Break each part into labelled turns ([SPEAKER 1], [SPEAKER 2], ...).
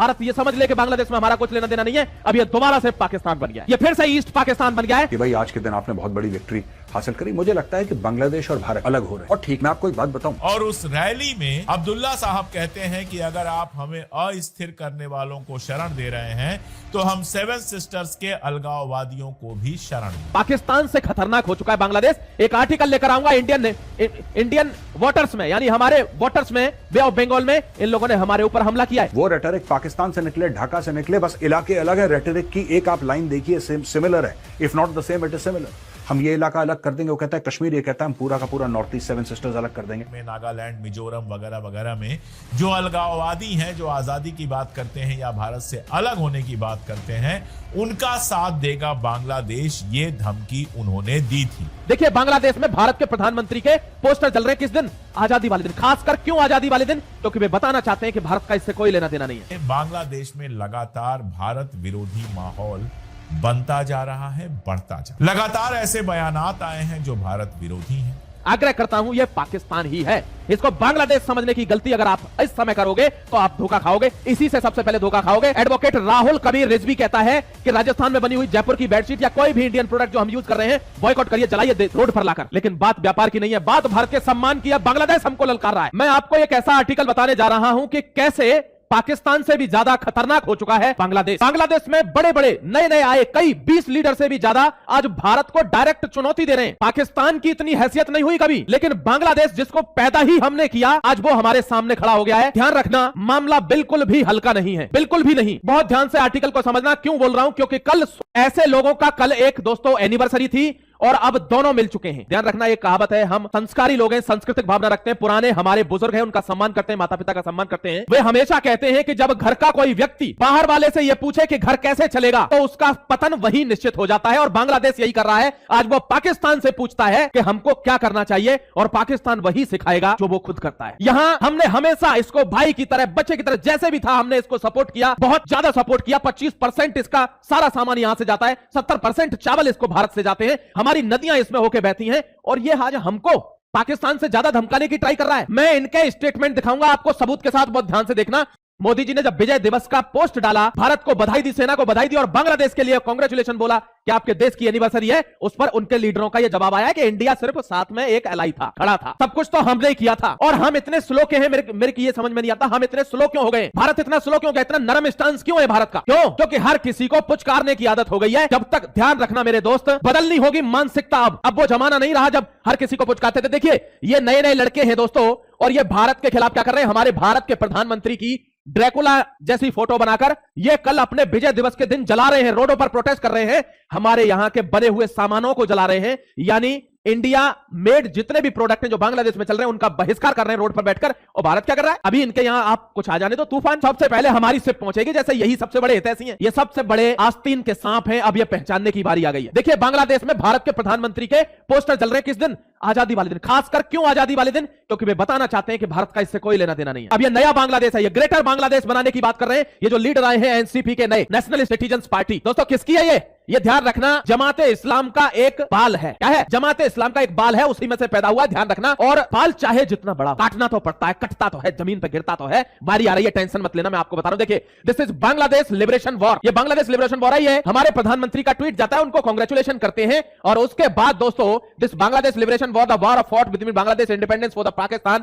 [SPEAKER 1] भारत ये समझ ले कि बांग्लादेश में हमारा कुछ लेना देना नहीं है, अब ये दोबारा से पाकिस्तान बन गया है, ये फिर से ईस्ट पाकिस्तान बन गया है।
[SPEAKER 2] कि भाई आज के दिन आपने बहुत बड़ी विक्ट्री हासिल करी। मुझे लगता है कि बांग्लादेश और भारत अलग हो रहे हैं। और ठीक, मैं आपको एक बात बताऊं,
[SPEAKER 3] और उस रैली में अब्दुल्ला साहब कहते हैं कि अगर आप हमें अस्थिर करने वालों को शरण दे रहे हैं तो हम सेवन सिस्टर्स के अलगाववादियों को भी शरण दें।
[SPEAKER 1] पाकिस्तान से खतरनाक हो चुका है बांग्लादेश। एक आर्टिकल लेकर आऊंगा इंडियन वोटर्स में, यानी हमारे वोटर्स में, बे ऑफ बंगाल में इन लोगों ने हमारे ऊपर हमला किया है।
[SPEAKER 2] वो रेटरिक पाकिस्तान से निकले, ढाका से निकले, बस इलाके अलग है। रेटरिक की एक आप लाइन देखिए, सिमिलर है, if not the same it is similar. हम ये इलाका अलग कर देंगे, वो कहता है कश्मीर, ये कहता है हम पूरा का पूरा नॉर्थ ईस्ट सेवन सिस्टर्स अलग कर देंगे।
[SPEAKER 3] में नागालैंड, मिजोरम वगैरह वगैरह में जो अलगाववादी हैं, जो आजादी की बात करते हैं या भारत से अलग होने की बात करते हैं, उनका साथ देगा बांग्लादेश, ये धमकी उन्होंने दी थी।
[SPEAKER 1] देखिए बांग्लादेश में भारत के प्रधानमंत्री के पोस्टर चल रहे हैं किस दिन? आजादी वाले दिन। खासकर क्यों आजादी वाले दिन? क्योंकि वे बताना चाहते हैं कि भारत का इससे कोई लेना देना नहीं है।
[SPEAKER 3] बांग्लादेश में लगातार भारत विरोधी माहौल बनता जा रहा है, बढ़ता जा रहा है। लगातार ऐसे बयानात आए हैं जो भारत विरोधी हैं।
[SPEAKER 1] आग्रह करता हूं, यह पाकिस्तान ही है। इसको बांग्लादेश समझने की गलती अगर आप इस समय करोगे तो आप धोखा खाओगे। इसी से सबसे पहले धोखा खाओगे। एडवोकेट राहुल कबीर रिजवी कहता है कि राजस्थान में बनी हुई जयपुर की बेडशीट या कोई भी इंडियन प्रोडक्ट जो हम यूज कर रहे हैं, बॉयकॉट करिए, जलाइए रोड पर लाकर। लेकिन बात व्यापार की नहीं है, बात भारत के सम्मान की है। बांग्लादेश हमको ललकार रहा है। मैं आपको एक ऐसा आर्टिकल बताने जा रहा हूं कि कैसे पाकिस्तान से भी ज्यादा खतरनाक हो चुका है बांग्लादेश। बांग्लादेश में बड़े बड़े नए नए आए कई 20 लीडर से भी ज्यादा आज भारत को डायरेक्ट चुनौती दे रहे हैं। पाकिस्तान की इतनी हैसियत नहीं हुई कभी, लेकिन बांग्लादेश जिसको पैदा ही हमने किया, आज वो हमारे सामने खड़ा हो गया है। ध्यान रखना, मामला बिल्कुल भी हल्का नहीं है, बिल्कुल भी नहीं। बहुत ध्यान से आर्टिकल को समझना। क्यों बोल रहा हूं? क्योंकि कल ऐसे लोगों का कल एक दोस्तों एनिवर्सरी थी और अब दोनों मिल चुके हैं। ध्यान रखना, एक कहावत है, हम संस्कारी लोग हैं, सांस्कृतिक भावना रखते हैं, पुराने हमारे बुजुर्ग हैं, उनका सम्मान करते हैं, माता पिता का सम्मान करते हैं। वे हमेशा कहते हैं कि जब घर का कोई व्यक्ति बाहर वाले से यह पूछे कि घर कैसे चलेगा तो उसका पतन वही निश्चित हो जाता है। और बांग्लादेश यही कर रहा है। आज वो पाकिस्तान से पूछता है कि हमको क्या करना चाहिए और पाकिस्तान वही सिखाएगा जो वो खुद करता है। यहां हमने हमेशा इसको भाई की तरह, बच्चे की तरह, जैसे भी था हमने इसको सपोर्ट किया, बहुत ज्यादा सपोर्ट किया। 25% इसका सारा सामान यहां से जाता है, 70% चावल इसको भारत से जाते हैं, हमारी नदियां इसमें होके बहती हैं। और ये आज हमको पाकिस्तान से ज्यादा धमकाने की ट्राई कर रहा है। मैं इनके स्टेटमेंट दिखाऊंगा आपको सबूत के साथ, बहुत ध्यान से देखना। मोदी जी ने जब विजय दिवस का पोस्ट डाला, भारत को बधाई दी, सेना को बधाई दी और बांग्लादेश के लिए कांग्रेचुलेशन बोला कि आपके देश की एनिवर्सरी है, उस पर उनके लीडरों का यह जवाब आया कि इंडिया सिर्फ साथ में एक एलाई था, खड़ा था, सब कुछ तो हमने किया था। और हम इतने स्लो के हैं, मेरे की ये समझ में नहीं आता, हम इतने स्लो क्यों हो गए? भारत इतना स्लो क्यों हो गया? इतना नरम स्टांस क्यों है भारत का? क्यों? क्योंकि हर किसी को पुचकारने की आदत हो गई है। जब तक, ध्यान रखना मेरे दोस्त, बदलनी होगी मानसिकता। अब वो जमाना नहीं रहा जब हर किसी को पुचकारते थे। देखिए ये नए नए लड़के हैं दोस्तों, और ये भारत के खिलाफ क्या कर रहे हैं? हमारे भारत के प्रधानमंत्री की ड्रैकुला जैसी फोटो बनाकर ये कल अपने विजय दिवस के दिन जला रहे हैं, रोडों पर प्रोटेस्ट कर रहे हैं, हमारे यहां के बने हुए सामानों को जला रहे हैं। यानी इंडिया मेड जितने भी प्रोडक्ट हैं जो बांग्लादेश में चल रहे हैं उनका बहिष्कार कर रहे हैं रोड पर बैठकर। और भारत क्या कर रहा है? अभी इनके यहां आप कुछ आ जाने तो तूफान सबसे पहले हमारी सिप पहुंचेगी, जैसे यही सबसे बड़े हितैषी हैं, ये सबसे बड़े आस्तीन के सांप हैं। अब ये पहचानने की बारी आ गई है। देखिए बांग्लादेश में भारत के प्रधानमंत्री के पोस्टर चल रहे हैं किस दिन? आजादी वाले दिन। खासकर क्यों आजादी वाले दिन? क्योंकि वे बताना चाहते हैं कि भारत का इससे कोई लेना देना नहीं है। अब ये नया बांग्लादेश है, ये ग्रेटर बांग्लादेश बनाने की बात कर रहे हैं। ये जो लीडर आए हैं एनसीपी के नए, नेशनल सिटीजन्स पार्टी, दोस्तों किसकी है ये ध्यान रखना, जमाते इस्लाम का एक बाल है। क्या है? जमाते इस्लाम का एक बाल है, उसी में से पैदा हुआ, ध्यान रखना। और बाल चाहे जितना बड़ा, काटना तो पड़ता है, कटता तो है, जमीन पर गिरता तो है, बारी आ रही है, टेंशन मत लेना, मैं आपको बता रहा हूं। देखिए this is Bangladesh liberation war, ये बांग्लादेश लिबरेशन वॉर है। हमारे प्रधानमंत्री का ट्वीट जाता है, उनको कांग्रेचुलेशन करते हैं। और उसके बाद दोस्तों this Bangladesh liberation war, the war of fought between Bangladesh independence for the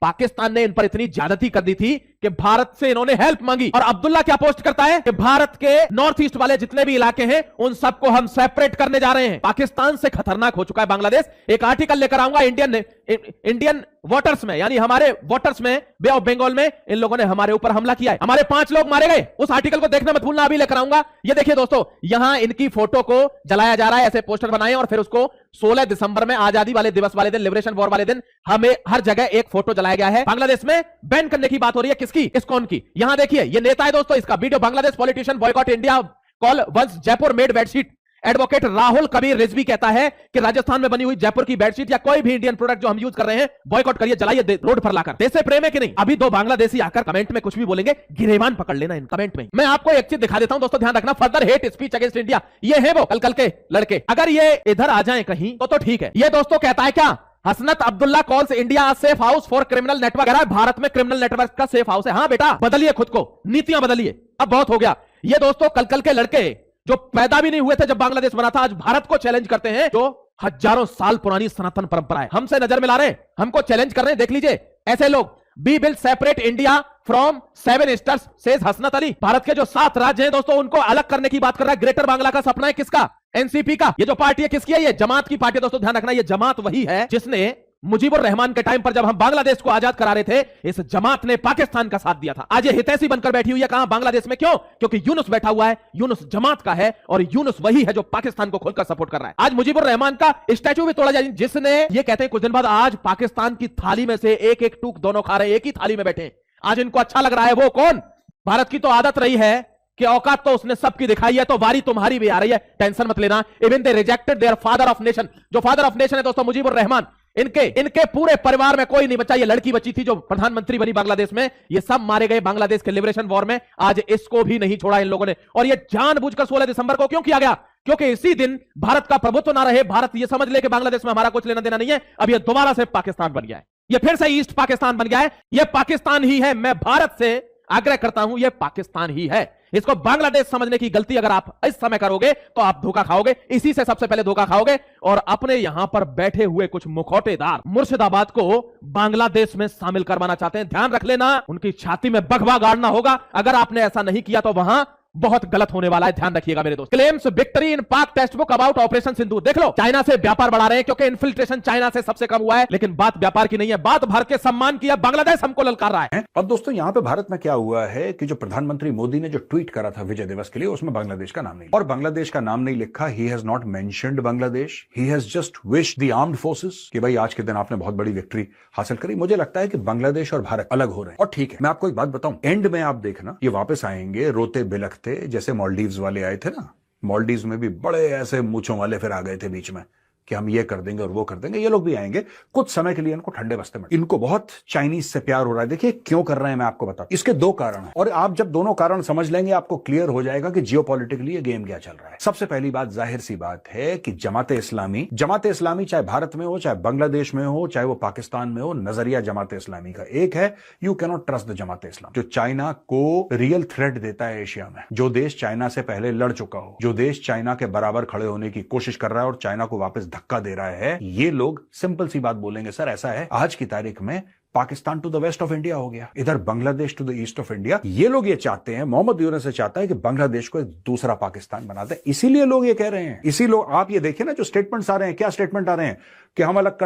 [SPEAKER 1] Pakistan ने इन पर इतनी ज्यादती कर दी थी कि भारत से इन्होंने हेल्प मांगी। और अब्दुल्ला क्या पोस्ट करता है कि भारत के नॉर्थ ईस्ट वाले जितने भी इलाके हैं उन सबको हम सेपरेट करने जा रहे हैं। पाकिस्तान से खतरनाक हो चुका है बांग्लादेश। एक आर्टिकल लेकर आऊंगा इंडियन वोटर्स में, यानी हमारे वोटर्स में, बे ऑफ बंगाल में इन लोगों ने हमारे ऊपर हमला किया है, हमारे 5 लोग मारे गए। उस आर्टिकल को देखना मत भूलना, अभी लेकर आऊंगा। ये देखिए दोस्तों, यहां इनकी फोटो को जलाया जा रहा है, ऐसे पोस्टर बनाए और फिर उसको 16 दिसंबर में, आजादी वाले दिवस वाले दिन, लिबरेशन वॉर वाले दिन, हमें हर जगह एक फोटो जलाया गया है। बांग्लादेश में बैन करने की बात हो रही है, किसकी? इस्कॉन की। यहां देखिए ये नेता है दोस्तों, इसका video, Bangladesh politician boycott India call once Jaipur made bedsheet. Advocate Rahul Kabir Rizvi कहता है कि राजस्थान में बनी हुई जयपुर की बेडशीट या कोई भी इंडियन प्रोडक्ट जो हम यूज कर रहे हैं, बॉयकॉट करिए, जलाइए रोड पर लाकर। देश से प्रेम है कि नहीं? अभी 2 बांग्लादेशी आकर कमेंट में कुछ भी बोलेंगे, गिरेबान पकड़ लेना इन कमेंट में। मैं आपको एक चीज दिखा देता हूं दोस्तों, ध्यान रखना, further hate speech against India, ये है वो कल के लड़के। अगर ये इधर आ जाए कहीं तो ठीक है। ये दोस्तों कहता है क्या Hasnat Abdullah calls India safe house for criminal network. Bharat में क्रिमिनल नेटवर्क का सेफ हाउस है। हाँ बेटा, बदलिए खुद को, नीतियां बदलिए, अब बहुत हो गया। ये दोस्तों कल के लड़के जो पैदा भी नहीं हुए थे जब बांग्लादेश बना था, आज भारत को चैलेंज करते हैं जो हजारों साल पुरानी सनातन परंपरा है। हमसे नजर मिला रहे, हमको चैलेंज कर रहे हैं। देख लीजिए ऐसे लोग। We will separate India from 7 states says Hasnat Ali. Bharat के जो 7 राज्य हैं दोस्तों, उनको अलग करने की बात कर रहा है। ग्रेटर बांग्ला का सपना है किसका? एनसीपी का। ये जो पार्टी है किसकी है? ये जमात की पार्टी है। दोस्तों ध्यान रखना, ये जमात वही है जिसने मुजीबुर रहमान के टाइम पर जब हम बांग्लादेश को आजाद करा रहे थे, इस जमात ने पाकिस्तान का साथ दिया था। आज ये हितैषी बनकर बैठी हुई है कहां? बांग्लादेश में। क्यों? क्योंकि यूनुस बैठा हुआ है, यूनुस जमात का है, और यूनुस वही है जो पाकिस्तान को खुलकर सपोर्ट कर रहा है। आज मुजीबुर रहमान का स्टैचू भी तोड़ा जाए, जिसने ये कहते हैं कुछ दिन बाद आज पाकिस्तान की थाली में से एक एक टूक दोनों खा रहे हैं, एक ही थाली में बैठे। आज इनको अच्छा लग रहा है। वो कौन? भारत की तो आदत रही है कि औकात तो उसने सबकी दिखाई है, तो बारी तुम्हारी भी आ रही है, टेंशन मत लेना। Even they rejected their father of nation. जो फादर ऑफ नेशन है दोस्तों मुजीबुर रहमान, इनके पूरे परिवार में कोई नहीं बचा। ये लड़की बची थी जो प्रधानमंत्री बनी बांग्लादेश में, ये सब मारे गए बांग्लादेश के लिबरेशन वॉर में। आज इसको भी नहीं छोड़ा इन लोगों ने, और ये जानबूझकर 16 दिसंबर को क्यों किया गया? क्योंकि इसी दिन भारत का प्रभुत्व ना रहे, भारत ये समझ ले कि बांग्लादेश में हमारा कुछ लेना देना नहीं है। अब ये दोबारा से पाकिस्तान बन गया है, ये फिर से ईस्ट पाकिस्तान बन गया है। ये पाकिस्तान ही है। मैं भारत से आग्रह करता हूं, ये पाकिस्तान ही है। इसको बांग्लादेश समझने की गलती अगर आप इस समय करोगे तो आप धोखा खाओगे। इसी से सबसे पहले धोखा खाओगे, और अपने यहां पर बैठे हुए कुछ मुखौटेदार मुर्शिदाबाद को बांग्लादेश में शामिल करवाना चाहते हैं। ध्यान रख लेना, उनकी छाती में बगवा गाड़ना होगा। अगर आपने ऐसा नहीं किया तो वहां बहुत गलत होने वाला है, ध्यान रखिएगा मेरे दोस्त। क्लेम्स विक्ट्री इन पाक टेक्स्ट बुक अबाउट ऑपरेशन सिंदूर। देख लो, चाइना से व्यापार बढ़ा रहे हैं क्योंकि इन्फिल्ट्रेशन चाइना से सबसे कम हुआ है। लेकिन बात व्यापार की नहीं है, बात भारत के सम्मान की है। बांग्लादेश हमको ललकार रहा है।
[SPEAKER 2] अब दोस्तों यहां पे भारत में क्या हुआ है कि जो प्रधानमंत्री मोदी ने जो ट्वीट करा था विजय दिवस के लिए, उसमें बांग्लादेश का नाम नहीं, और बांग्लादेश का नाम नहीं लिखा। He has not mentioned Bangladesh, he has just wish the armed forces कि भाई आज के दिन आपने बहुत बड़ी विक्ट्री हासिल करी। मुझे लगता है कि बांग्लादेश और भारत अलग हो रहे हैं, और ठीक है। मैं आपको एक बात बताऊं, एंड में आप देखना ये वापस आएंगे रोते बिलखते, जैसे मालदीव्स वाले आए थे ना। मालदीव्स में भी बड़े ऐसे मूंछों वाले फिर आ गए थे बीच में कि हम ये कर देंगे और वो कर देंगे। ये लोग भी आएंगे कुछ समय के लिए, इनको ठंडे बस्ते में। इनको बहुत चाइनीज से प्यार हो रहा है। देखिए क्यों कर रहे हैं, मैं आपको बताऊं। इसके 2 कारण हैं, और आप जब दोनों कारण समझ लेंगे आपको क्लियर हो जाएगा कि जियोपॉलिटिकली ये गेम क्या चल रहा है। सबसे पहली बात, जाहिर सी बात है कि जमाते इस्लामी चाहे भारत में हो, चाहे बांग्लादेश में हो, चाहे वो पाकिस्तान में हो, नजरिया जमाते इस्लामी का एक है, यू कैनॉट ट्रस्ट द जमाते इस्लामी। जो चाइना को रियल थ्रेट देता है एशिया में, जो देश चाइना से पहले लड़ चुका हो, जो देश चाइना के बराबर खड़े होने की कोशिश कर रहा है और चाइना को वापस धक्का दे रहा है, ये लोग सिंपल सी बात बोलेंगे, सर ऐसा है आज की तारीख में Pakistan to the west of India हो गया, इधर Bangladesh to the east of India. ये लोग ये चाहते हैं, मोहम्मद यूनुस चाहता है कि बांग्लादेश को एक दूसरा पाकिस्तान बना दे। इसीलिए लोग ये कह रहे हैं। इसी लोग, आप ये देखिए ना जो स्टेटमेंट्स आ रहे हैं, क्या स्टेटमेंट आ रहे हैं कि हम अलग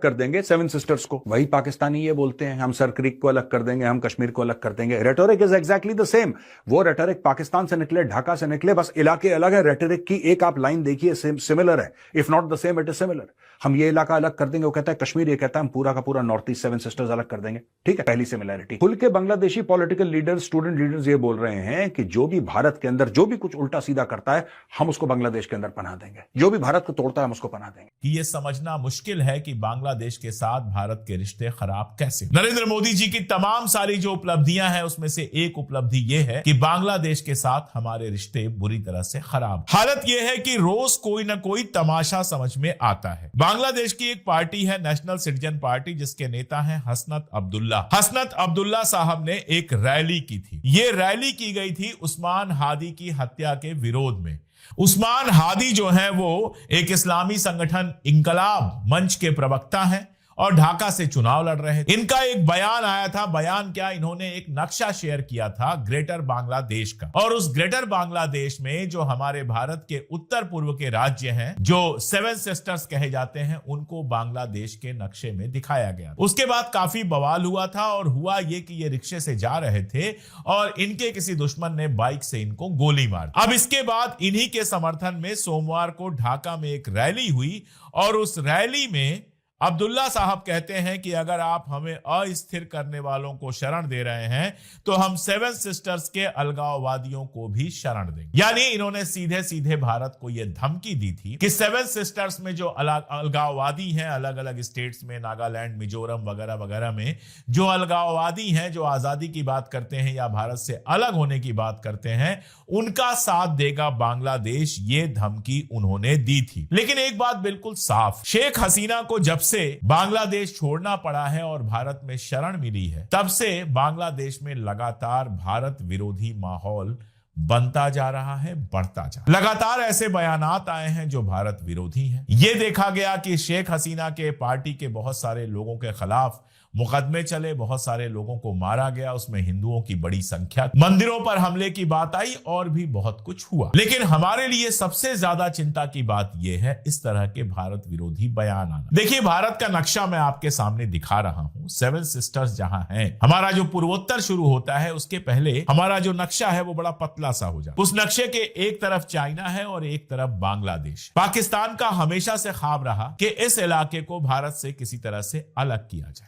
[SPEAKER 2] कर देंगे 7 सिस्टर्स को। वही पाकिस्तानी ये बोलते हैं, हम सर क्रीक को अलग कर देंगे, हम कश्मीर को अलग कर देंगे। Rhetoric is exactly the same. वो रेटोरिक पाकिस्तान से निकले, ढाका से निकले, बस इलाके अलग है। रेटोरिक की एक आप लाइन देखिए, सिमिलर है, if not the same it is similar. हम ये इलाका अलग कर देंगे, वो कहता है कश्मीर, ये कहता है हम पूरा का पूरा नॉर्थ ईस्ट 7 सिस्टर्स अलग कर देंगे। ठीक है, पहली सिमिलैरिटी। खुल के Bangladeshi political leaders, student leaders ये बोल रहे हैं कि जो भी भारत के अंदर जो भी कुछ उल्टा सीधा करता है, हम उसको बांग्लादेश के अंदर पनाह देंगे। जो भी भारत को तोड़ता है, हम उसको पनाह देंगे।
[SPEAKER 3] ये समझना मुश्किल है कि बांग्लादेश के साथ भारत के रिश्ते खराब कैसे। नरेंद्र मोदी जी की तमाम सारी जो उपलब्धियां हैं, उसमें से एक उपलब्धि यह है कि बांग्लादेश के साथ हमारे रिश्ते बुरी तरह से खराब। हालत यह है कि रोज कोई ना कोई तमाशा समझ में आता है। बांग्लादेश की एक पार्टी है नेशनल सिटीजन पार्टी, जिसके नेता हैं हसनत अब्दुल्ला। हसनत अब्दुल्ला साहब ने एक रैली की थी। ये रैली की गई थी उस्मान हादी की हत्या के विरोध में। उस्मान हादी जो है वो एक इस्लामी संगठन इंकलाब मंच के प्रवक्ता हैं और ढाका से चुनाव लड़ रहे थे। इनका एक बयान आया था। बयान क्या, इन्होंने एक नक्शा शेयर किया था ग्रेटर बांग्लादेश का, और उस ग्रेटर बांग्लादेश में जो हमारे भारत के उत्तर पूर्व के राज्य हैं, जो 7 सिस्टर्स कहे जाते हैं, उनको बांग्लादेश के नक्शे में दिखाया गया। उसके बाद काफी बवाल हुआ था, और हुआ ये कि ये रिक्शे से जा रहे थे और इनके किसी दुश्मन ने बाइक से इनको गोली मार दी। अब इसके बाद इन्हीं के समर्थन में सोमवार को ढाका में एक रैली हुई, और उस रैली में अब्दुल्ला साहब कहते हैं कि अगर आप हमें अस्थिर करने वालों को शरण दे रहे हैं तो हम 7 सिस्टर्स के अलगाववादियों को भी शरण देंगे। यानी इन्होंने सीधे सीधे भारत को यह धमकी दी थी कि 7 सिस्टर्स में जो अलगाववादी हैं, अलग अलग स्टेट्स में, नागालैंड, मिजोरम वगैरह वगैरह में जो अलगाववादी हैं, जो आजादी की बात करते हैं या भारत से अलग होने की बात करते हैं, उनका साथ देगा बांग्लादेश। ये धमकी उन्होंने दी थी। लेकिन एक बात बिल्कुल साफ, शेख हसीना को जब से बांग्लादेश छोड़ना पड़ा है और भारत में शरण मिली है, तब से बांग्लादेश में लगातार भारत विरोधी माहौल बनता जा रहा है, बढ़ता जा रहा है। लगातार ऐसे बयानात आए हैं जो भारत विरोधी हैं। यह देखा गया कि शेख हसीना के पार्टी के बहुत सारे लोगों के खिलाफ मुकदमे चले, बहुत सारे लोगों को मारा गया, उसमें हिंदुओं की बड़ी संख्या, मंदिरों पर हमले की बात आई और भी बहुत कुछ हुआ। लेकिन हमारे लिए सबसे ज्यादा चिंता की बात यह है इस तरह के भारत विरोधी बयान आना। देखिए, भारत का नक्शा मैं आपके सामने दिखा रहा हूं। 7 सिस्टर्स जहां हैं, हमारा जो पूर्वोत्तर शुरू होता है उसके पहले हमारा जो नक्शा है वो बड़ा पतला सा हो जाता है। उस नक्शे के एक तरफ चाइना है और एक तरफ बांग्लादेश। पाकिस्तान का हमेशा से ख्वाब रहा कि इस इलाके को भारत से किसी तरह से अलग किया जाए।